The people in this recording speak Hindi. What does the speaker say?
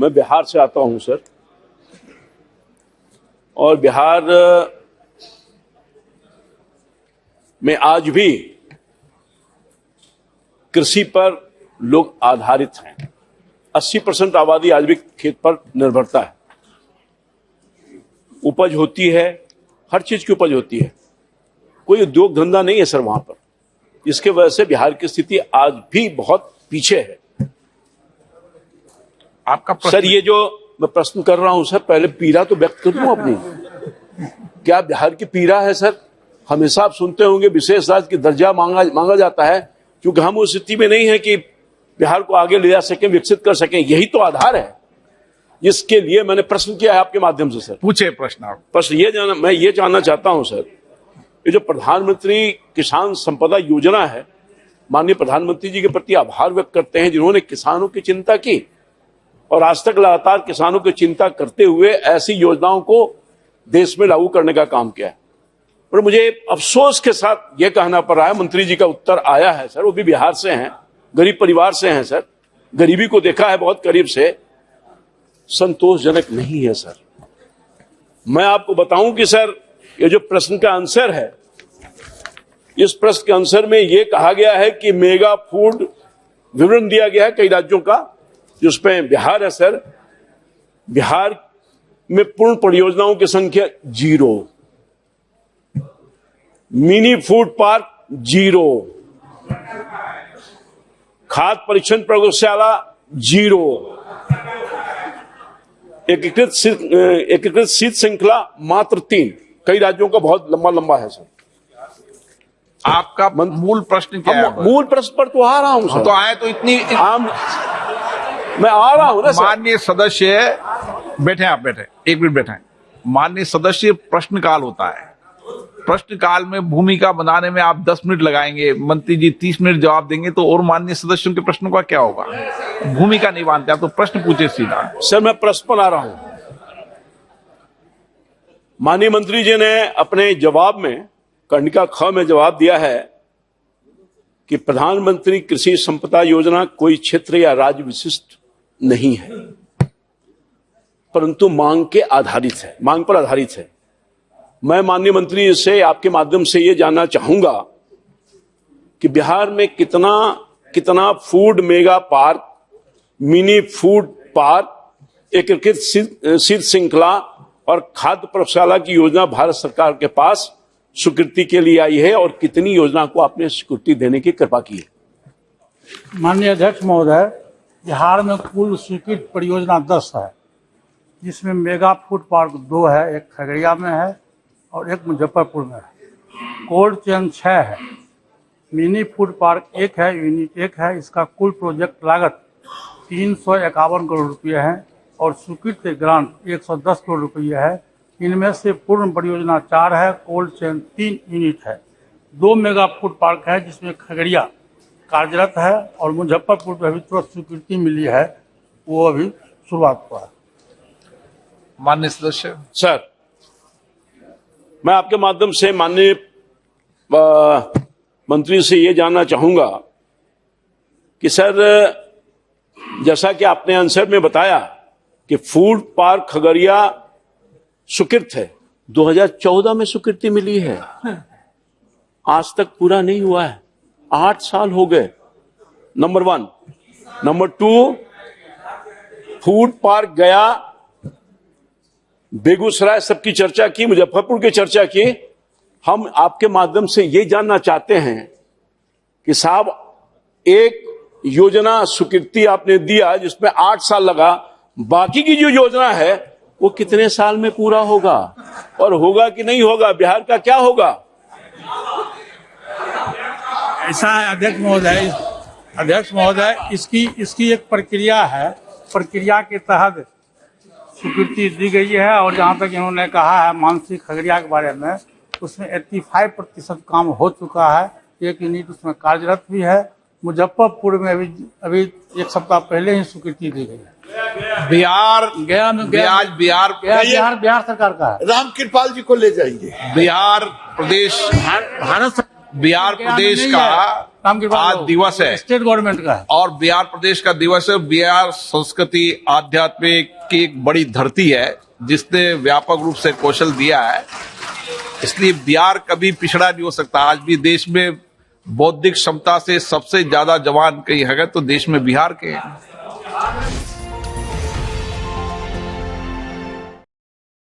मैं बिहार से आता हूं सर, और बिहार में आज भी कृषि पर लोग आधारित हैं। 80% आबादी आज भी खेत पर निर्भरता है। उपज होती है, हर चीज की उपज होती है, कोई उद्योग धंधा नहीं है सर वहां पर। इसके वजह से बिहार की स्थिति आज भी बहुत पीछे है। आपका सर ये जो मैं प्रश्न कर रहा हूं सर, पहले पीड़ा तो व्यक्त कर दूं अपनी। क्या बिहार की पीड़ा है सर? हमेशा आप सुनते होंगे विशेष राज्य की दर्जा मांगा जाता है, क्योंकि हम उस स्थिति में नहीं है कि बिहार को आगे ले जा सकें, विकसित कर सकें। यही तो आधार है, इसके लिए मैंने प्रश्न किया है आपके माध्यम से सर। पूछे प्रश्न आप। प्रश्न मैं ये जानना चाहता हूं सर, ये जो प्रधानमंत्री किसान संपदा योजना है, माननीय प्रधानमंत्री जी के प्रति आभार व्यक्त करते हैं जिन्होंने किसानों की चिंता की और आज तक लगातार किसानों की चिंता करते हुए ऐसी योजनाओं को देश में लागू करने का काम किया है। और मुझे अफसोस के साथ यह कहना पड़ रहा है, मंत्री जी का उत्तर आया है सर, वो भी बिहार से हैं, गरीब परिवार से हैं सर, गरीबी को देखा है बहुत करीब से, संतोषजनक नहीं है सर। मैं आपको बताऊं कि सर ये जो प्रश्न का आंसर है, इस प्रश्न के आंसर में यह कहा गया है कि मेगा फूड विवरण दिया गया है कई राज्यों का, जिसमें बिहार है सर। बिहार में पूर्ण परियोजनाओं की संख्या 0, मिनी फूड पार्क 0, खाद्य परीक्षण प्रयोगशाला 0, एकीकृत शीत श्रृंखला मात्र 3। कई राज्यों का बहुत लंबा है सर। आपका मूल प्रश्न क्या है? मूल प्रश्न पर तो आ रहा हूं सर। तो आए तो इतनी मैं आ रहा हूं ना सर। माननीय सदस्य बैठे, आप बैठे, एक मिनट बैठे। माननीय सदस्य, प्रश्नकाल होता है। प्रश्नकाल में भूमिका बनाने में आप 10 मिनट लगाएंगे, मंत्री जी 30 मिनट जवाब देंगे, तो और माननीय सदस्यों के प्रश्नों का क्या होगा? भूमिका नहीं मानते आप, तो प्रश्न पूछे सीधा। सर मैं प्रश्न पर आ रहा हूं। माननीय मंत्री जी ने अपने जवाब में कर्णिका ख में जवाब दिया है कि प्रधानमंत्री कृषि संपदा योजना कोई क्षेत्र या राज्य विशिष्ट नहीं है, परंतु मांग के आधारित है, मांग पर आधारित है। मैं माननीय मंत्री से आपके माध्यम से यह जानना चाहूंगा कि बिहार में कितना food mega park, mini food park, एकीकृत शीत श्रृंखला और खाद्य प्रयोगशाला की योजना भारत सरकार के पास स्वीकृति के लिए आई है, और कितनी योजना को आपने स्वीकृति देने की कृपा की है? माननीय अध्यक्ष महोदय, बिहार में कुल स्वीकृत परियोजना 10 है, जिसमें मेगा फूड पार्क 2 है, एक खगड़िया में है और एक मुजफ्फरपुर में है। कोल्ड चेन 6 है, मिनी फूड पार्क 1 है, यूनिट 1 है। इसका कुल प्रोजेक्ट लागत 351 करोड़ रुपये है और स्वीकृत ग्रांट 110 करोड़ रुपये है। इनमें से पूर्ण परियोजना 4 है, कोल्ड चेन 3 यूनिट है, 2 मेगा फूड पार्क है जिसमें खगड़िया कार्यरत है और मुजफ्फरपुर में अभी तुरंत स्वीकृति मिली है, वो अभी शुरुआत हुआ है। माननीय सदस्य सर, मैं आपके माध्यम से माननीय मंत्री से ये जानना चाहूंगा कि सर, जैसा कि आपने आंसर में बताया कि फूड पार्क खगड़िया स्वीकृत है, 2014 में स्वीकृति मिली है, आज तक पूरा नहीं हुआ है, 8 साल हो गए। नंबर 1। नंबर 2, फूड पार्क गया, बेगूसराय सबकी चर्चा की, मुजफ्फरपुर की चर्चा की। हम आपके माध्यम से ये जानना चाहते हैं कि साहब, एक योजना स्वीकृति आपने दिया जिसमें 8 साल लगा, बाकी की जो योजना है वो कितने साल में पूरा होगा और होगा कि नहीं होगा? बिहार का क्या होगा? ऐसा है अध्यक्ष महोदय, इसकी एक प्रक्रिया है, प्रक्रिया के तहत स्वीकृति दी गई है। और जहाँ तक इन्होंने कहा है मानसिक खगड़िया के बारे में, उसमें 85% काम हो चुका है, 1 यूनिट उसमें कार्यरत भी है। मुजफ्फरपुर में अभी 1 सप्ताह पहले ही स्वीकृति दी गई है। बिहार बिहार सरकार का है। राम कृपाल जी को ले जाएंगे। बिहार प्रदेश भारत बिहार प्रदेश का आज दिवस है स्टेट गवर्नमेंट का है। और बिहार प्रदेश का दिवस है। बिहार संस्कृति आध्यात्म की एक बड़ी धरती है जिसने व्यापक रूप से कौशल दिया है, इसलिए बिहार कभी पिछड़ा नहीं हो सकता। आज भी देश में बौद्धिक क्षमता से सबसे ज्यादा जवान कहीं है तो देश में बिहार के हैं।